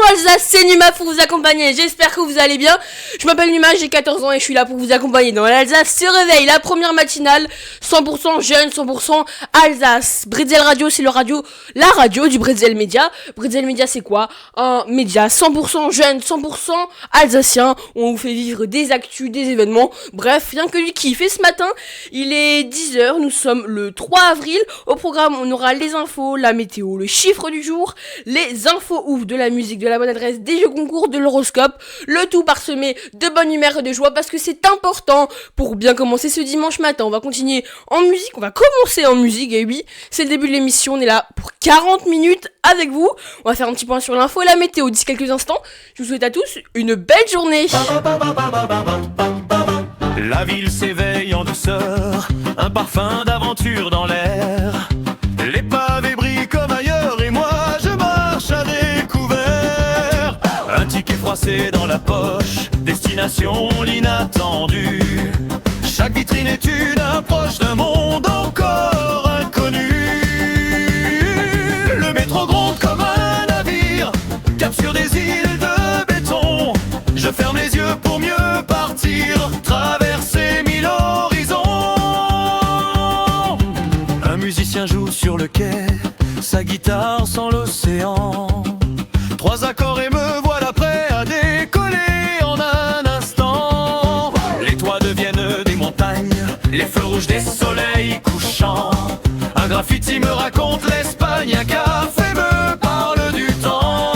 Alsace, c'est Numa pour vous accompagner, j'espère que vous allez bien. Je m'appelle Numa, j'ai 14 ans et je suis là pour vous accompagner dans l'Alsace se réveille, la première matinale, 100% jeune, 100% Alsace. Bretzel Radio, c'est la radio du Bretzel Média. Bretzel Média, c'est quoi? Un média 100% jeune, 100% alsacien, où on vous fait vivre des actus, des événements, bref, rien que du kiff. Et ce matin, il est 10h, nous sommes le 3 avril. Au programme, on aura les infos, la météo, le chiffre du jour, les infos ouf, de la musique, de la bonne adresse, des jeux concours, de l'horoscope, le tout parsemé de bonne humeur et de joie parce que c'est important pour bien commencer ce dimanche matin. On va continuer en musique, on va commencer en musique et oui, c'est le début de l'émission, on est là pour 40 minutes avec vous. On va faire un petit point sur l'info et la météo d'ici quelques instants. Je vous souhaite à tous une belle journée. La ville s'éveille en douceur, un parfum d'aventure dans l'air. Les pavés brillent comme ailleurs et moi je marche à découvert. Un ticket froissé dans la poche, destination l'inattendu. Chaque vitrine est une approche d'un monde encore inconnu. Le métro gronde comme un navire, cap sur des îles de béton. Je ferme les yeux pour mieux partir, traverser 1000 horizons. Un musicien joue sur le quai, sa guitare sans l'océan. 3 accords et me voilà prêt à décoller en un instant. Les toits deviennent des montagnes, les feux rouges des soleils couchants. Un graffiti me raconte l'Espagne, un café me parle du temps.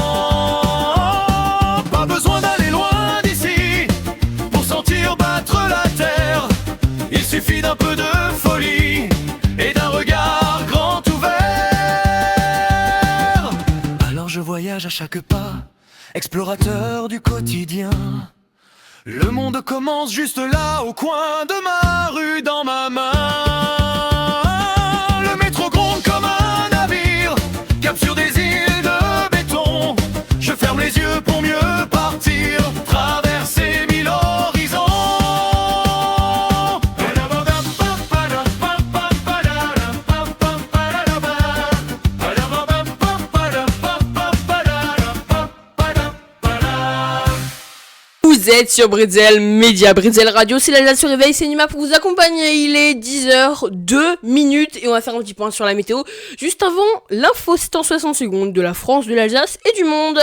Pas besoin d'aller loin d'ici pour sentir battre la terre. Il suffit d'un peu de folie et d'un regard grand ouvert. Alors je voyage à chaque pas, explorateur du quotidien. Le monde commence juste là, au coin de ma rue, dans ma main. Le métro gronde comme un navire, cap sur des îles de béton. Je ferme les yeux pour mieux partir, traverser 1000 horizons. Vous êtes sur Bretzel Média, Bretzel Radio, c'est l'Alsace se réveille, c'est Numa pour vous accompagner. Il est 10h02 et on va faire un petit point sur la météo. Juste avant, l'info, c'est en 60 secondes de la France, de l'Alsace et du monde.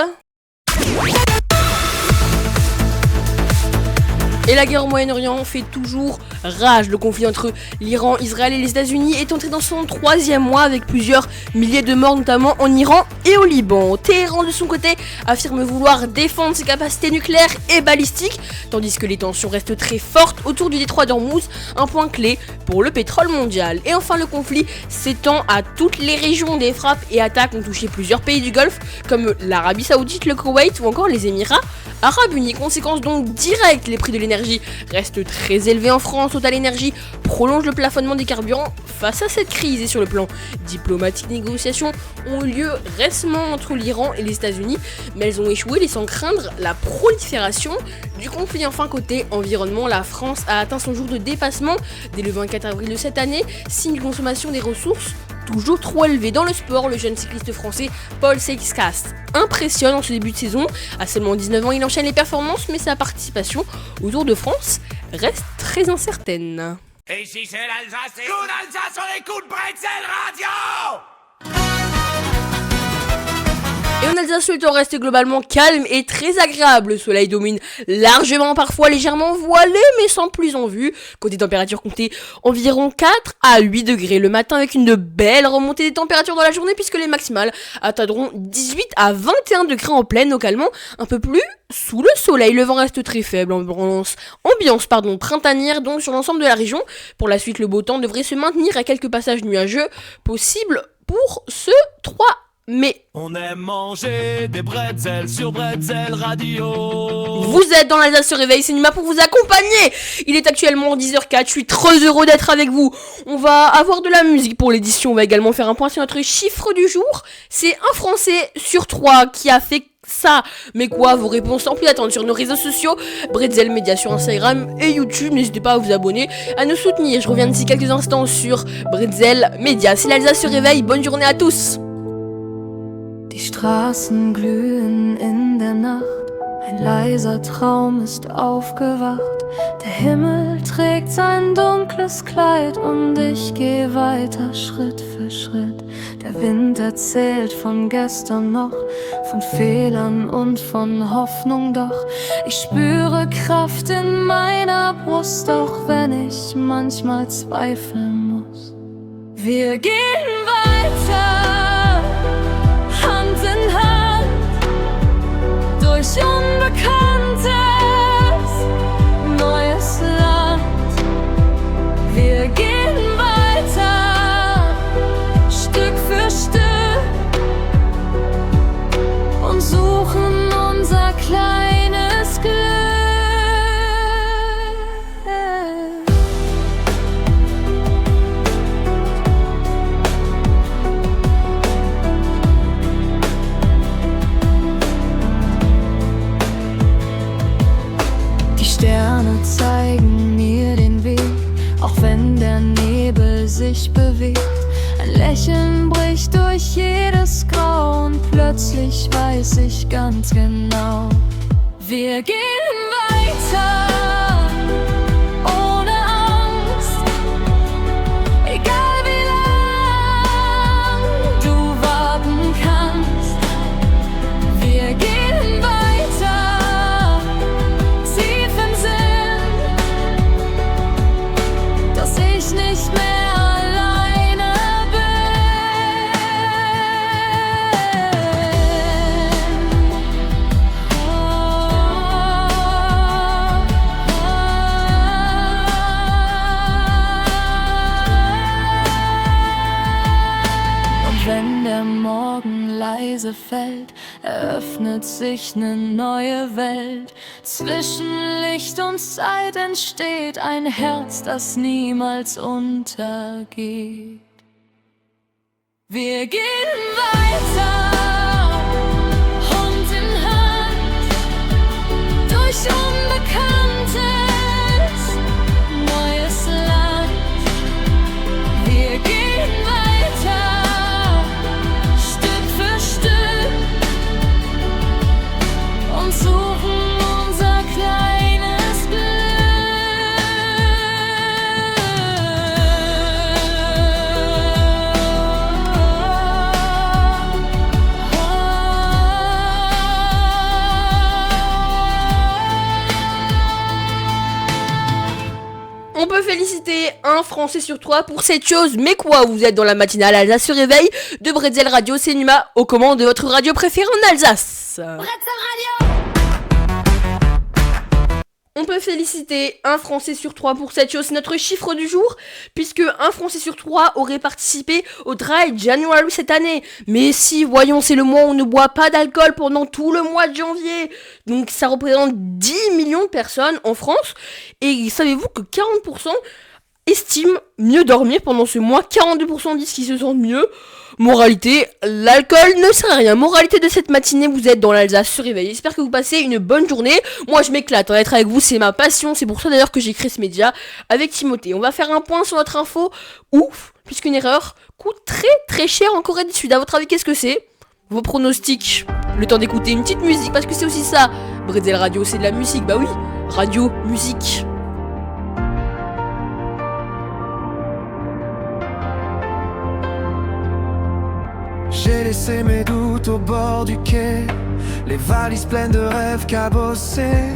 Et la guerre au Moyen-Orient fait toujours rage. Le conflit entre l'Iran, Israël et les États-Unis est entré dans son 3e mois avec plusieurs milliers de morts, notamment en Iran et au Liban. Téhéran, de son côté, affirme vouloir défendre ses capacités nucléaires et balistiques, tandis que les tensions restent très fortes autour du détroit d'Ormuz, un point clé pour le pétrole mondial. Et enfin, le conflit s'étend à toutes les régions. Des frappes et attaques ont touché plusieurs pays du Golfe, comme l'Arabie Saoudite, le Koweït ou encore les Émirats Arabes Unis. Conséquence donc directe, les prix de l'énergie restent très élevés en France. Total Energy prolonge le plafonnement des carburants face à cette crise. Et sur le plan diplomatique, négociations ont eu lieu récemment entre l'Iran et les États-Unis, mais elles ont échoué, laissant craindre la prolifération du conflit. Enfin, côté environnement, la France a atteint son jour de dépassement dès le 24 avril de cette année, signe de consommation des ressources toujours trop élevé. Dans le sport, le jeune cycliste français Paul Seixas impressionne en ce début de saison. À seulement 19 ans, il enchaîne les performances, mais sa participation au Tour de France reste très incertaine. Et si c'est l'Alsace, c'est coup d'Alsace, on écoute Bretzel Radio! Et en Alsace, le temps reste globalement calme et très agréable. Le soleil domine largement, parfois légèrement voilé, mais sans pluie en vue. Côté température, comptez environ 4 à 8 degrés le matin, avec une belle remontée des températures dans la journée, puisque les maximales atteindront 18 à 21 degrés en pleine, localement un peu plus sous le soleil. Le vent reste très faible, ambiance printanière donc sur l'ensemble de la région. Pour la suite, le beau temps devrait se maintenir à quelques passages nuageux possibles pour ce 3 mai. On aime manger des bretzels sur Bretzel Radio. Vous êtes dans l'Alsace se réveille, c'est Numa pour vous accompagner. Il est actuellement 10h04, je suis très heureux d'être avec vous. On va avoir de la musique pour l'édition, on va également faire un point sur notre chiffre du jour. C'est un Français sur 3 qui a fait ça. Mais quoi, vos réponses sans plus attendre sur nos réseaux sociaux, Bretzel Média sur Instagram et YouTube. N'hésitez pas à vous abonner, à nous soutenir. Je reviens d'ici quelques instants sur Bretzel Média. C'est l'Alsace se réveille, bonne journée à tous. Die Straßen glühen in der Nacht, ein leiser Traum ist aufgewacht. Der Himmel trägt sein dunkles Kleid und ich geh weiter Schritt für Schritt. Der Wind erzählt von gestern noch, von Fehlern und von Hoffnung, doch ich spüre Kraft in meiner Brust, auch wenn ich manchmal zweifeln muss. Wir gehen weiter, Hand in Hand, durch Unbekanntes, neues Land. Wir gehen weiter, Stück für Stück, und suchen unser kleines Glück. Die Sterne zeigen mir den Weg, auch wenn der Nebel sich bewegt. Ein Lächeln bricht durch jedes Grau und plötzlich weiß ich ganz genau, wir gehen weiter, ohne Angst, egal wie lang du warten kannst. Wir gehen weiter, tief im Sinn, dass ich nicht mehr alleine bin. Und wenn der Morgen leise fällt, eröffnet sich eine neue Welt. Zwischen Licht und Zeit entsteht ein Herz, das niemals untergeht. Wir gehen weiter, Hand in Hand, durch Unbekanntes, neues Land. Wir gehen weiter, Stück für Stück, und suchen unser kleines Glück. On peut féliciter un Français sur 3 pour cette chose, mais quoi, vous êtes dans la matinale Alsace se réveille de Bretzel Radio, c'est Numa aux commandes de votre radio préférée en Alsace. On peut féliciter un Français sur 3 pour cette chose, c'est notre chiffre du jour, puisque un Français sur 3 aurait participé au Dry January cette année. Mais si, voyons, c'est le mois où on ne boit pas d'alcool pendant tout le mois de janvier. Donc ça représente 10 millions de personnes en France. Et savez-vous que 40% estiment mieux dormir pendant ce mois, 42% disent qu'ils se sentent mieux. Moralité, l'alcool ne sert à rien. Moralité de cette matinée, vous êtes dans l'Alsace se réveille. J'espère que vous passez une bonne journée. Moi je m'éclate, être avec vous c'est ma passion. C'est pour ça d'ailleurs que j'ai créé ce média avec Timothée. On va faire un point sur notre info ouf, puisqu'une erreur coûte très cher en Corée du Sud. À votre avis, qu'est-ce que c'est? Vos pronostics? Le temps d'écouter une petite musique, parce que c'est aussi ça. Bretzel Radio, c'est de la musique, bah oui. Radio, musique. J'ai laissé mes doutes au bord du quai, les valises pleines de rêves cabossés.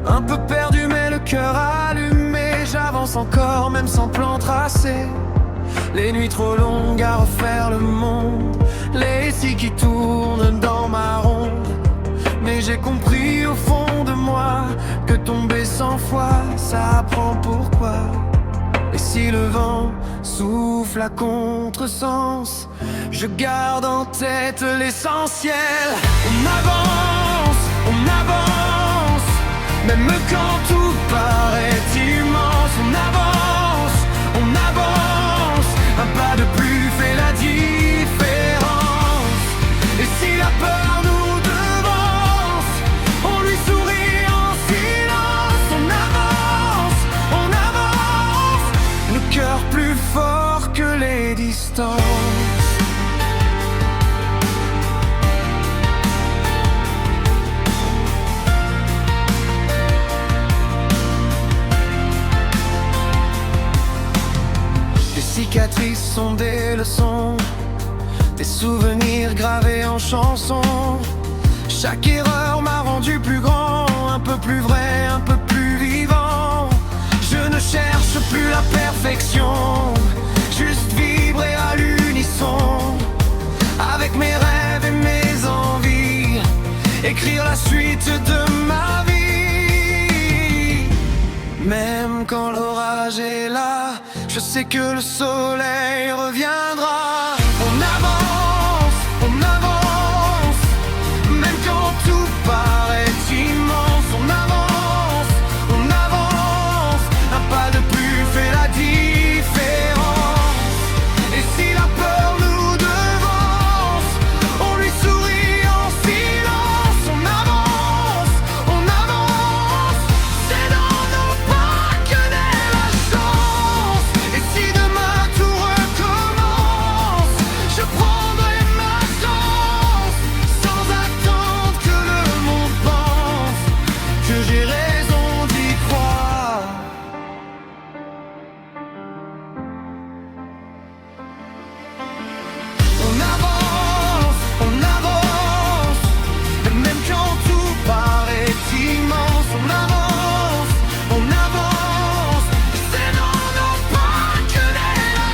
Un peu perdu mais le cœur allumé, j'avance encore même sans plan tracé. Les nuits trop longues à refaire le monde, les récits qui tournent dans ma ronde. Mais j'ai compris au fond de moi que tomber 100 fois, ça apprend pourquoi. Et si le vent souffle à contresens, je garde en tête l'essentiel. On avance, même quand tout paraît immense. On avance, un pas de plus fait la différence. Et si la peur nous devance, on lui sourit en silence. On avance, le cœur plus fort que les distances. cicatrices sont des leçons, des souvenirs gravés en chansons. Chaque erreur m'a rendu plus grand, un peu plus vrai, un peu plus vivant. Je ne cherche plus la perfection, juste vibrer à l'unisson. Avec mes rêves et mes envies, écrire la suite de ma vie. Même quand l'orage est là, je sais que le soleil reviendra. On avance, même quand tout paraît immense. On avance, un pas de plus fait la différence. Et si la peur nous devance, on lui sourit en silence. On avance, c'est dans nos pas que naît la chance. Et si demain tout recommence, je prendrai ma chance, sans attendre que le monde pense que j'ai raison d'y croire. On avance, même quand tout paraît immense. On avance, c'est dans nos pas que naît la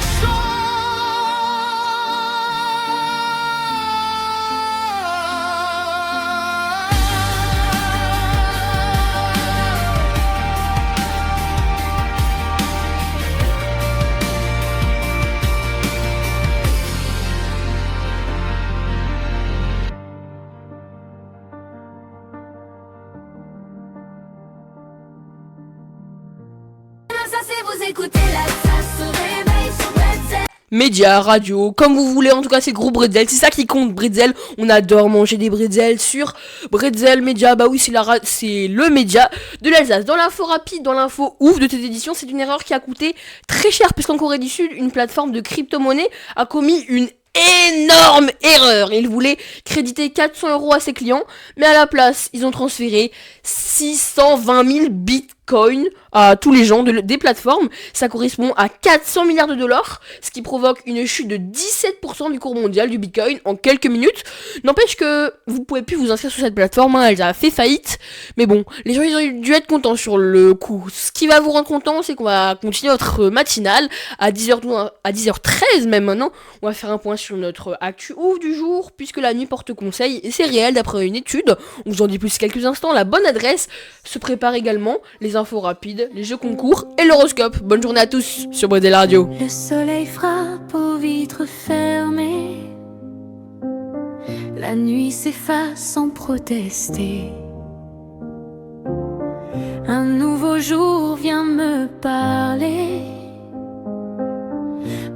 Ça c'est vous écoutez là, ça se réveille sur Bretzel. Médias, radio, comme vous voulez, en tout cas c'est gros Bretzel, c'est ça qui compte Bretzel, on adore manger des Bretzels sur Bretzel Média, bah oui c'est le média de l'Alsace. Dans l'info rapide, dans l'info ouf de cette édition, c'est une erreur qui a coûté très cher puisqu'en Corée du Sud, une plateforme de crypto-monnaie a commis une énorme erreur. Ils voulaient créditer 400 € à ses clients, mais à la place, ils ont transféré 620 000 bitcoins à tous les gens des plateformes. Ça correspond à 400 milliards de dollars, ce qui provoque une chute de 17% du cours mondial du bitcoin en quelques minutes. N'empêche que vous pouvez plus vous inscrire sur cette plateforme, elle a fait faillite. Mais bon, les gens ils ont dû être contents sur le coup. Ce qui va vous rendre content, c'est qu'on va continuer notre matinale à 10h12, à 10h13 même maintenant. On va faire un point sur notre actu ouf du jour, puisque la nuit porte conseil, et c'est réel d'après une étude. On vous en dit plus quelques instants. La bonne adresse se prépare également, les infos rapides, les jeux concours et l'horoscope. Bonne journée à tous sur Bretzel Radio. Le soleil frappe aux vitres fermées. La nuit s'efface sans protester. Un nouveau jour vient me parler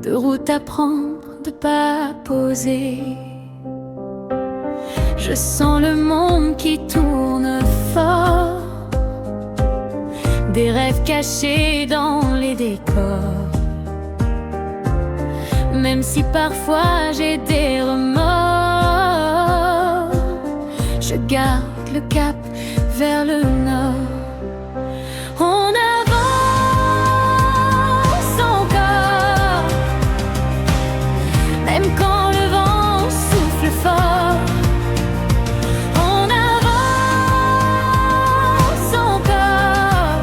de route à prendre, de pas poser. Je sens le monde qui tourne fort, des rêves cachés dans les décors. Même si parfois j'ai des remords, je garde le cap vers le nord. On avance encore, même quand le vent souffle fort. On avance encore,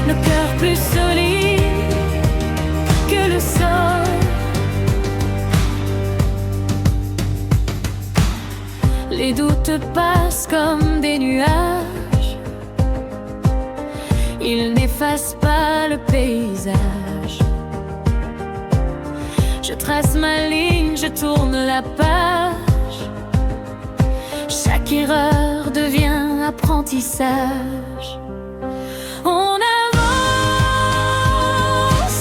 le cœur plus solide que le sol. Les doutes passent comme des nuages, ils n'effacent pas le paysage. Je trace ma ligne, je tourne la page. Chaque erreur devient apprentissage. On avance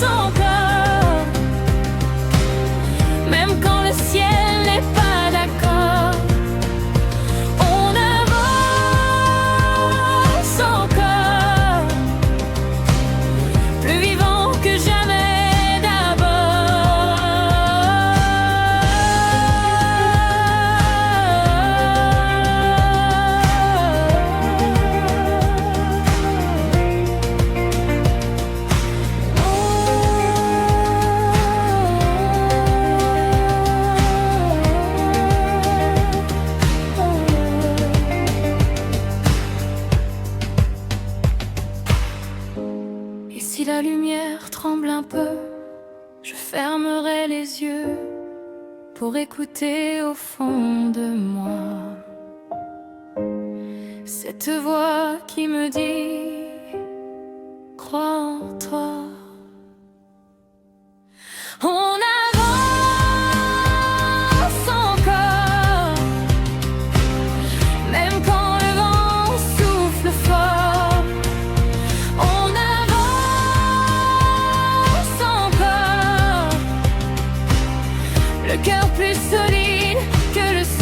encore, même quand le ciel n'est pas d'accord. On avance encore, plus vivant que jamais d'abord. j'ouvrais les yeux pour écouter au fond de moi cette voix qui me dit crois en toi. On avance encore, même quand le vent souffle fort. On avance encore, le cœur plus solide que le sol.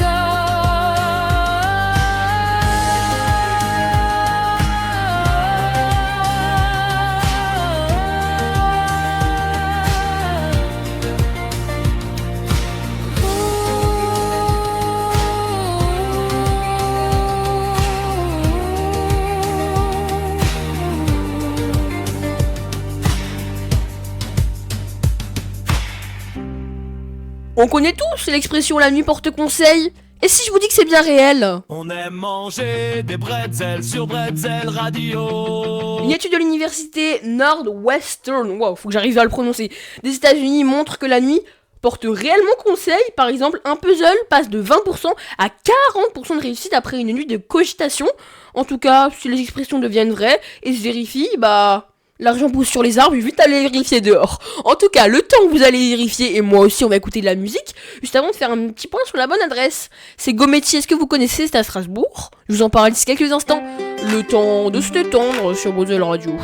On connaît tous l'expression la nuit porte conseil. Et si je vous dis que c'est bien réel? On aime manger des bretzels sur Bretzel Radio. Une étude de l'université Northwestern, wow, faut que j'arrive à le prononcer, des États-Unis montre que la nuit porte réellement conseil. Par exemple, un puzzle passe de 20% à 40% de réussite après une nuit de cogitation. En tout cas, si les expressions deviennent vraies et se vérifient, l'argent pousse sur les arbres, vite aller vérifier dehors. En tout cas, le temps que vous allez vérifier, et moi aussi on va écouter de la musique, juste avant de faire un petit point sur la bonne adresse. C'est Gometti, est-ce que vous connaissez? C'est à Strasbourg. Je vous en parle d'ici quelques instants. Le temps de se détendre sur Bretzel Radio.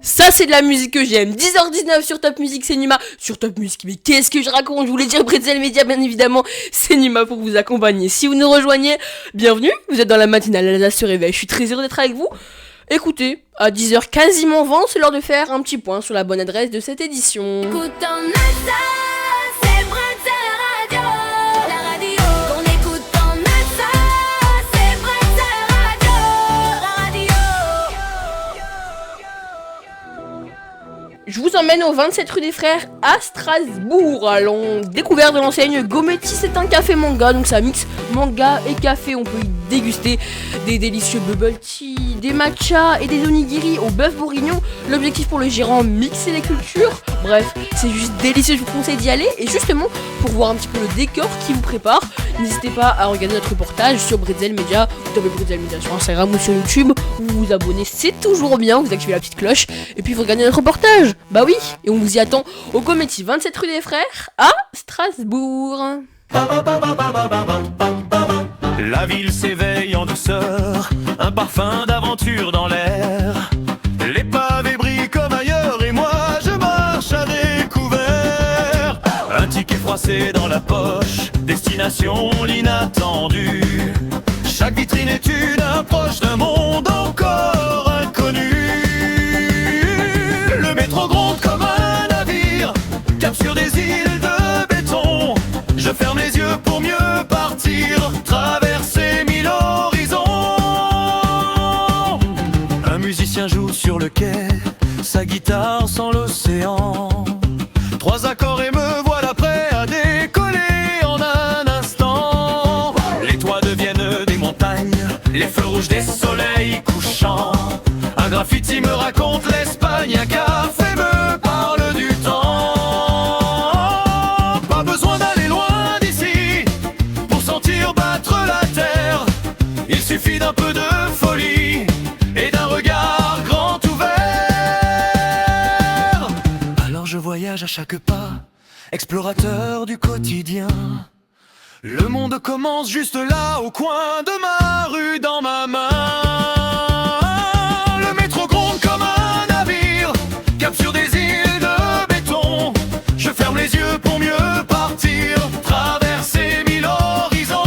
Ça c'est de la musique que j'aime. 10h19 sur Top Music, c'est Numa. Sur Top Music, mais qu'est-ce que je raconte? Je voulais dire Bretzel Media, bien évidemment. C'est Numa pour vous accompagner. Si vous nous rejoignez, bienvenue. Vous êtes dans la matinale Alsace se réveille. Je suis très heureux d'être avec vous. Écoutez, à 10h quasiment 20, c'est l'heure de faire un petit point sur la bonne adresse de cette édition. Écoute en Alsace, c'est Bretzel Radio. La radio qu'on écoute en Alsace, c'est Bretzel Radio. La radio. Je vous emmène au 27 rue des Frères à Strasbourg. Allons, découverte de l'enseigne Gometti, c'est un café manga, donc ça mixe manga et café. On peut y déguster des délicieux bubble tea, des matchas et des onigiri au bœuf bourguignon. L'objectif pour le gérant, mixer les cultures. Bref, c'est juste délicieux, je vous conseille d'y aller. Et justement, pour voir un petit peu le décor qui vous prépare, n'hésitez pas à regarder notre reportage sur Bretzel Media. Vous tapez Bretzel Media sur Instagram ou sur YouTube. Vous vous abonnez, c'est toujours bien. Vous activez la petite cloche. Et puis vous regardez notre reportage. Bah oui, et on vous y attend au Comédie 27 rue des Frères à Strasbourg. La ville s'éveille en douceur, un parfum d'aventure dans l'air. Les pavés brillent comme ailleurs et moi je marche à découvert. Un ticket froissé dans la poche, destination l'inattendu. Chaque vitrine est une approche d'un monde encore inconnu. Le métro gronde comme un navire, cap sur des îles de béton. Je ferme les yeux pour mieux partir, traverser 1000 horizons. Un musicien joue sur le quai, sa guitare sans l'océan. 3 accords et me voilà prêt à décoller en un instant. Les toits deviennent des montagnes, les feux rouges des soleils couchants. Un graffiti me raconte l'Espagne, un café me parle du temps. Pas besoin d'aller loin d'ici pour sentir battre la terre. Il suffit d'un peu de folie et d'un regard grand ouvert. Alors je voyage à chaque pas, explorateur du quotidien. Le monde commence juste là, au coin de ma rue, dans ma main. Le métro gronde comme un navire, cap sur des îles de béton. Je ferme les yeux pour mieux partir, traverser 1000 horizons.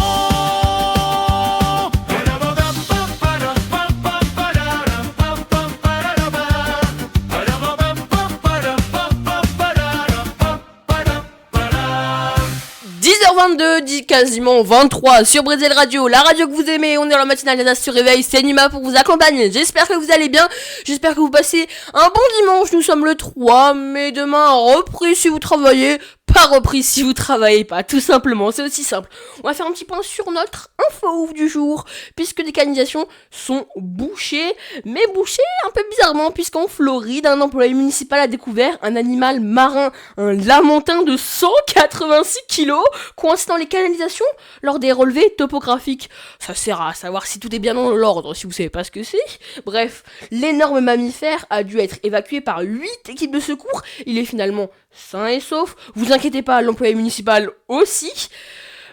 Dit quasiment 23 sur Bretzel Radio, la radio que vous aimez. On est dans la matinale d'Anas sur Réveil, c'est Nima pour vous accompagner. J'espère que vous allez bien, j'espère que vous passez un bon dimanche. Nous sommes le 3 mai, demain repris si vous travaillez, pas repris si vous travaillez pas, tout simplement, c'est aussi simple. On va faire un petit point sur notre info ouf du jour, puisque les canalisations sont bouchées, mais bouchées un peu bizarrement, puisqu'en Floride, un employé municipal a découvert un animal marin, un lamantin de 186 kilos, coincé dans les canalisations lors des relevés topographiques. Ça sert à savoir si tout est bien dans l'ordre, si vous savez pas ce que c'est. Bref, l'énorme mammifère a dû être évacué par 8 équipes de secours. Il est finalement sain et sauf. Vous inquiétez pas, l'employé municipal aussi.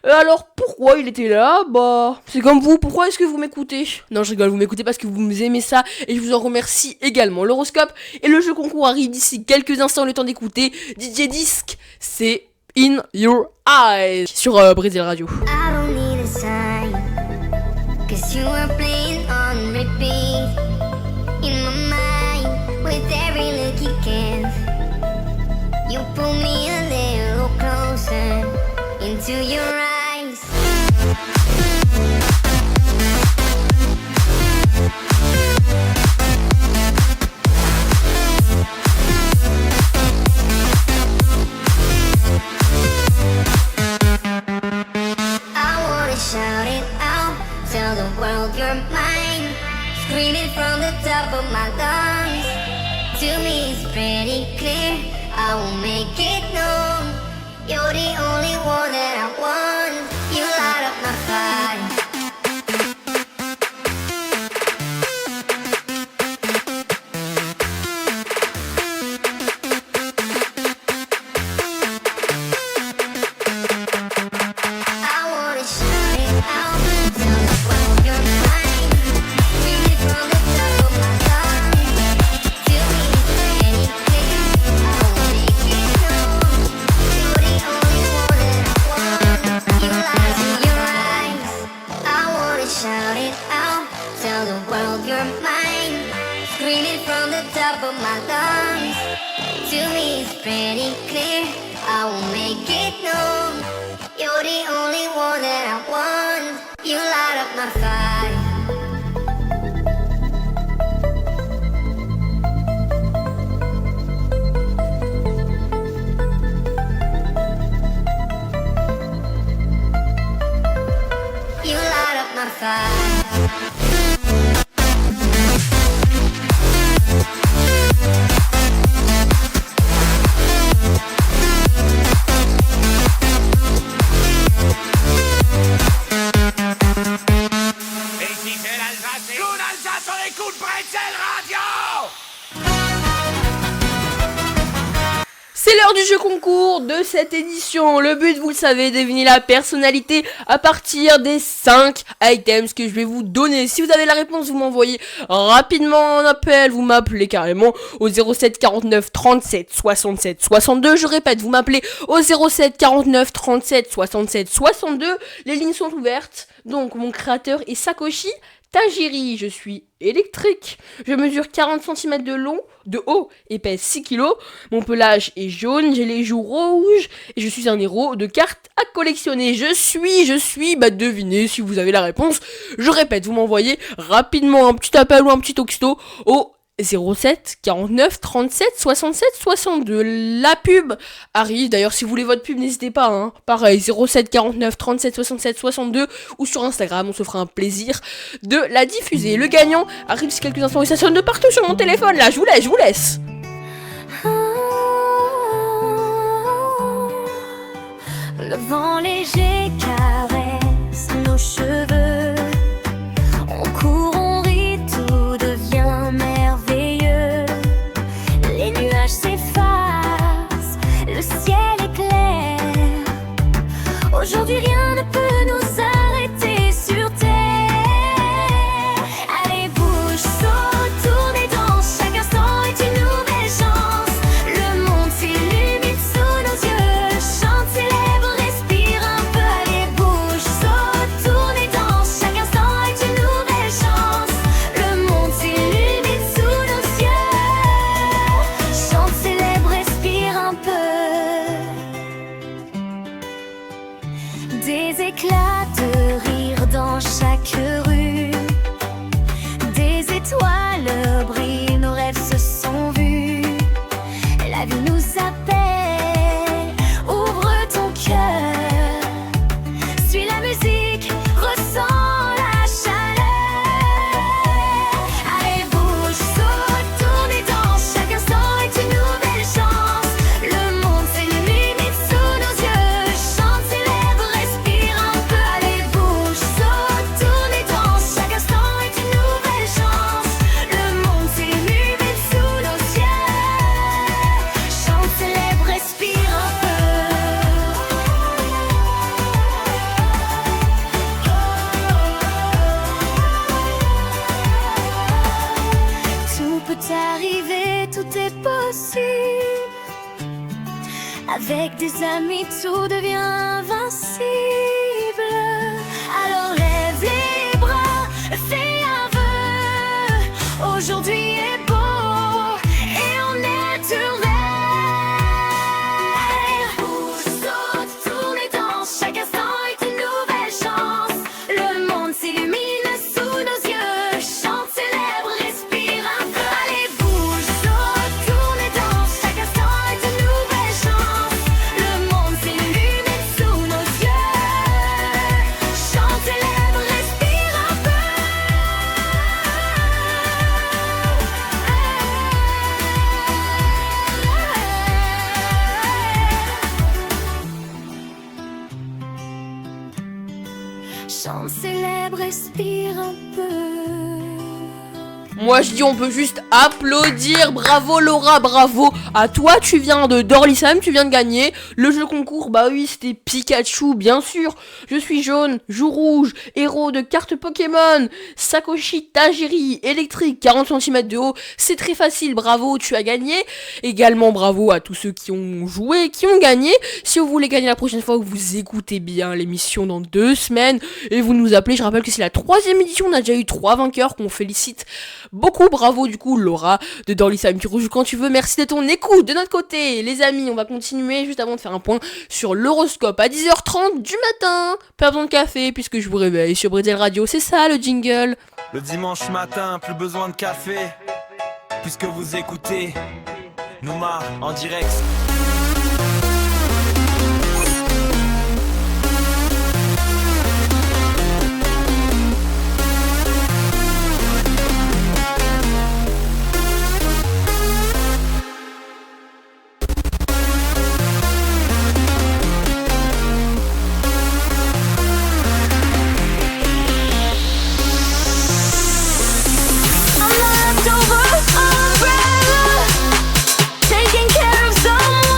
Alors pourquoi il était là? Bah, c'est comme vous, pourquoi est-ce que vous m'écoutez? Non, je rigole, vous m'écoutez parce que vous aimez ça et je vous en remercie également. L'horoscope et le jeu concours arrivent d'ici quelques instants, le temps d'écouter DJ Disc, c'est In Your Eyes sur Bretzel Radio. I don't need a sign, 'cause you are playing on repeat in my mind, with every look you give. You pull me a little closer into your eyes. Shout it out, tell the world you're mine. Scream it from the top of my lungs. To me it's pretty clear, I will make it known. You're the only one that I want. You light up my fire. concours de cette édition. Le but, vous le savez, deviner la personnalité à partir des 5 items que je vais vous donner. Si vous avez la réponse, vous m'envoyez rapidement un appel, vous m'appelez carrément au 07 49 37 67 62. Je répète, vous m'appelez au 07 49 37 67 62. Les lignes sont ouvertes. Donc, mon créateur est Sakoshi Tajiri. Je suis électrique. Je mesure 40 cm de haut et pèse 6 kg. Mon pelage est jaune, j'ai les joues rouges et je suis un héros de cartes à collectionner. Je suis, devinez si vous avez la réponse. Je répète, vous m'envoyez rapidement un petit appel ou un petit texto au 07 49 37 67 62. La pub arrive. D'ailleurs, si vous voulez votre pub, n'hésitez pas, hein. Pareil, 07 49 37 67 62 ou sur Instagram, on se fera un plaisir de la diffuser. Le gagnant arrive d'ici quelques instants et ça sonne de partout sur mon téléphone. Là, je vous laisse. Le vent léger caresse nos cheveux. On court, on rit, tout devient merveilleux. Les nuages s'effacent, le ciel est clair. Aujourd'hui rien ne peut nous arrêter sur terre. Allez, bouge, saute, tourne et danse. Chaque instant est une nouvelle chance. Le monde s'illumine sous nos yeux. Chante, célèbre, respire un peu. Allez, bouge, saute, tourne et danse. Chaque instant est une nouvelle chance. Le monde s'illumine sous nos yeux. Chante, célèbre, respire un peu. Des éclats de rire dans chaque rue. Des étoiles brillent, nos rêves se sont vus. La vie nous appelle, ouvre ton cœur. Suis la musique, ressens la chaleur. Allez, bouge, saute, tourne et danse. Chaque instant est une nouvelle chance. Le monde s'illumine sous nos yeux. Chante, célèbre, respire un peu. Allez, bouge, saute, tourne et danse. Chaque instant est une nouvelle chance. Le monde s'illumine sous nos yeux. Chante, célèbre, respire un peu. Tout peut arriver, tout est possible. Avec des amis, tout devient invincible. Alors lève les bras, fais un vœu. Aujourd'hui est beau et on est ouvert. Bouge, saute, tourne et danse. Chaque instant est une nouvelle chance. Le monde s'illumine sous nos yeux. Chante, célèbre, respire un peu. Allez, bouge, saute, tourne et danse. Chaque instant est une nouvelle chance. Le monde s'illumine sous nos yeux. Chante, célèbre, respire un peu. Chante, célèbre, respire un peu. Moi je dis on peut juste applaudir. Bravo Laura, bravo à toi. Tu viens de Dorlisam, tu viens de gagner le jeu concours. Bah oui, c'était Pikachu bien sûr. Je suis jaune, joue rouge, héros de cartes Pokémon. Sakoshi Tajiri, électrique, 40 cm de haut. C'est très facile, bravo, tu as gagné. Également bravo à tous ceux qui ont joué, qui ont gagné. Si vous voulez gagner la prochaine fois, vous écoutez bien l'émission dans 2 semaines et vous nous appelez. Je rappelle que c'est la 3e édition, on a déjà eu 3 vainqueurs qu'on félicite beaucoup. Bravo du coup Laura de Dorlisam, tu rejoues quand tu veux. Merci de ton écoute. De notre côté les amis, on va continuer juste avant de faire un point sur l'horoscope à 10h30 du matin. Pas besoin de café puisque je vous réveille sur Bretzel Radio. C'est ça le jingle. Le dimanche matin, plus besoin de café, puisque vous écoutez Nouma en direct. Taking care of someone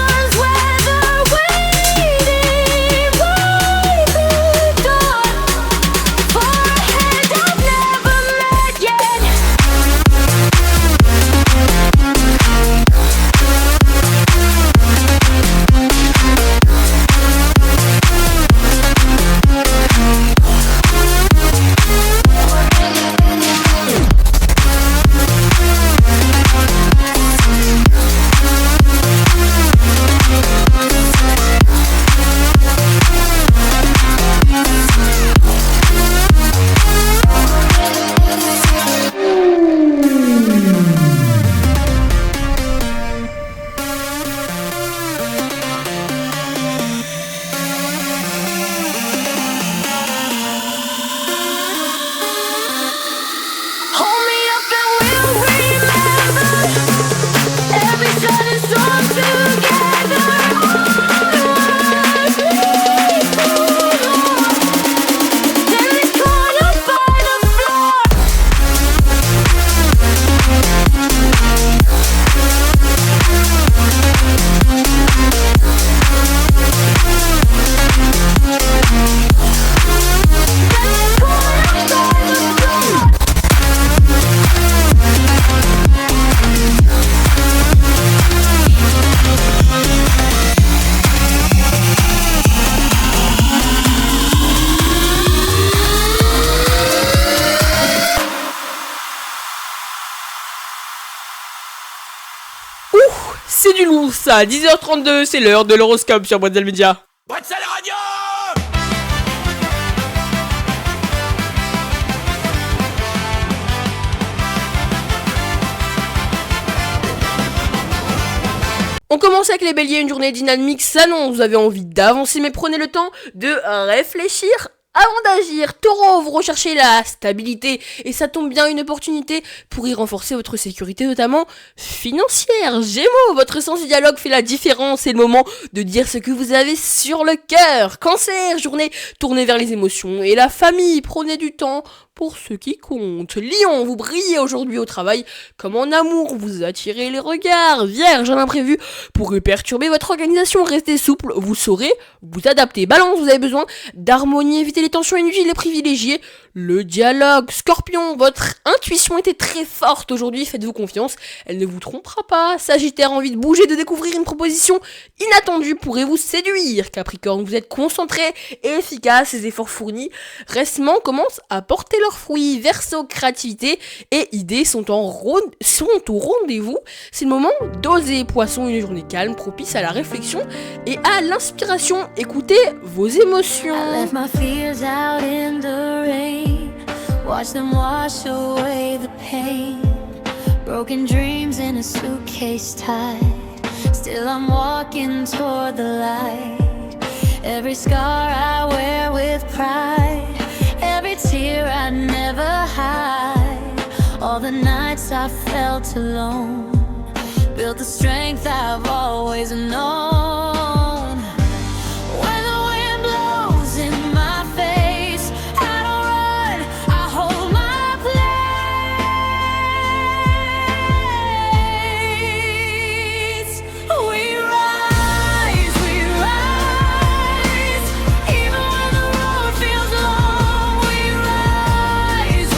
commence à 10h32, c'est l'heure de l'horoscope sur Bretzel Media. Bretzel Radio. On commence avec les béliers, une journée dynamique s'annonce, vous avez envie d'avancer mais prenez le temps de réfléchir avant d'agir. Taureau, vous recherchez la stabilité et ça tombe bien, une opportunité pour y renforcer votre sécurité, notamment financière. Gémeaux, votre sens du dialogue fait la différence, c'est le moment de dire ce que vous avez sur le cœur. Cancer, journée tournée vers les émotions et la famille, prenez du temps pour ce qui compte. Lion, vous brillez aujourd'hui au travail comme en amour, vous attirez les regards. Vierge, un imprévu pourrait perturber votre organisation, restez souple, vous saurez vous adapter. Balance, vous avez besoin d'harmonie, évitez les tensions inutiles et privilégiez le dialogue. Scorpion, votre intuition était très forte aujourd'hui, faites-vous confiance, elle ne vous trompera pas. Sagittaire, envie de bouger, de découvrir une proposition inattendue pourrait vous séduire. Capricorne, vous êtes concentré et efficace, les efforts fournis récemment commencent à porter leurs fruits. Verseau, créativité et idées sont au rendez-vous, c'est le moment d'oser. Poisson, une journée calme, propice à la réflexion et à l'inspiration, écoutez vos émotions. I left my fears out in the rain, watch them wash away the pain. Broken dreams in a suitcase tied, still I'm walking toward the light. Every scar I wear with pride, every tear I never hide. All the nights I felt alone, built the strength I've always known. When the wind blows in my face, I don't run, I hold my place. We rise, even when the road feels long. We rise,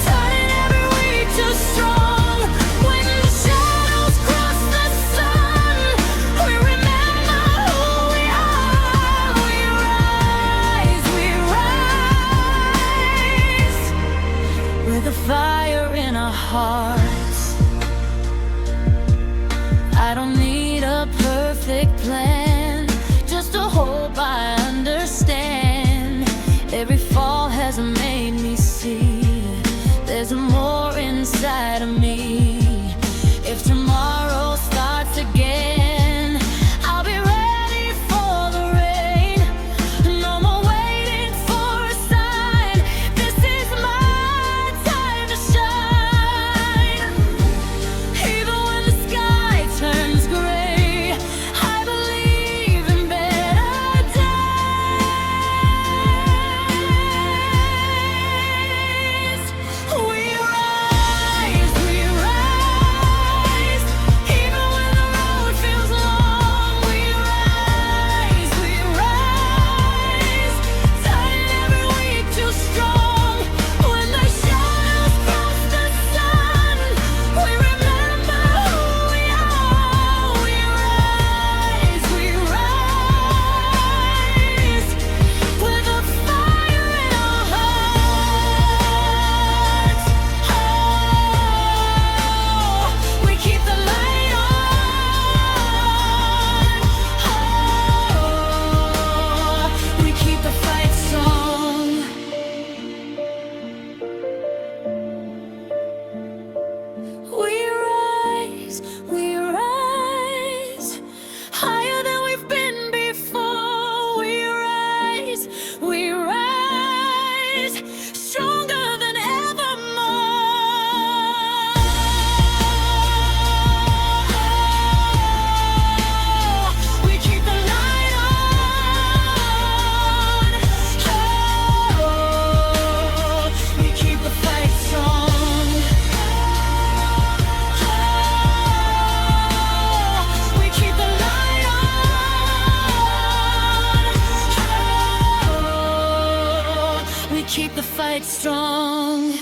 turning every weak to strong. When the shadows cross the sun, we remember who we are. We rise, with a fire in our hearts. I don't need a perfect plan, just a hope I understand. Every fall has made me see there's more inside of me. If tomorrow starts again, I'll be ready for the rain. No more waiting for a sign. This is my time to shine. Even when the sky turns gray, I believe in better days. We rise, even when the road feels long. We rise, turning every weak to strong. When the shadows cross the sun, we remember who we are. We rise, with a fire in our hearts. Oh, we keep the light on. Oh, we keep the fight strong. We rise, higher than we've been before. We rise, stronger than evermore. We keep the light on. Oh, we keep the fight strong. We keep the light on. We keep the fight strong.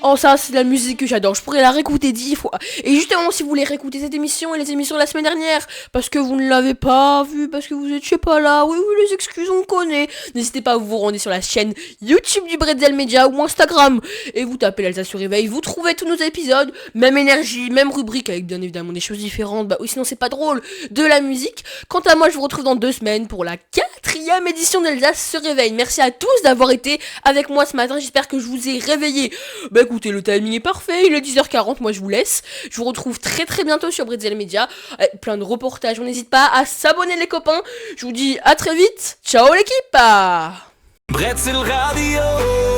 Oh ça c'est de la musique que j'adore, je pourrais la réécouter 10 fois. Et justement si vous voulez réécouter cette émission et les émissions de la semaine dernière, parce que vous ne l'avez pas vu, parce que vous étiez pas là, oui les excuses on connaît, n'hésitez pas à vous rendre sur la chaîne YouTube du Bretzel Media ou Instagram et vous tapez l'Alsace se réveille, vous trouvez tous nos épisodes, même énergie, même rubrique avec bien évidemment des choses différentes, bah oui sinon c'est pas drôle, de la musique. Quant à moi je vous retrouve dans 2 semaines pour la 4e édition d'Alsace se réveille. Merci à tous d'avoir été avec moi ce matin, j'espère que je vous ai réveillé. Bah écoutez, le timing est parfait, il est 10h40, moi je vous laisse. Je vous retrouve très très bientôt sur Bretzel Media, avec plein de reportages, on n'hésite pas à s'abonner les copains. Je vous dis à très vite, ciao l'équipe. Bretzel Radio.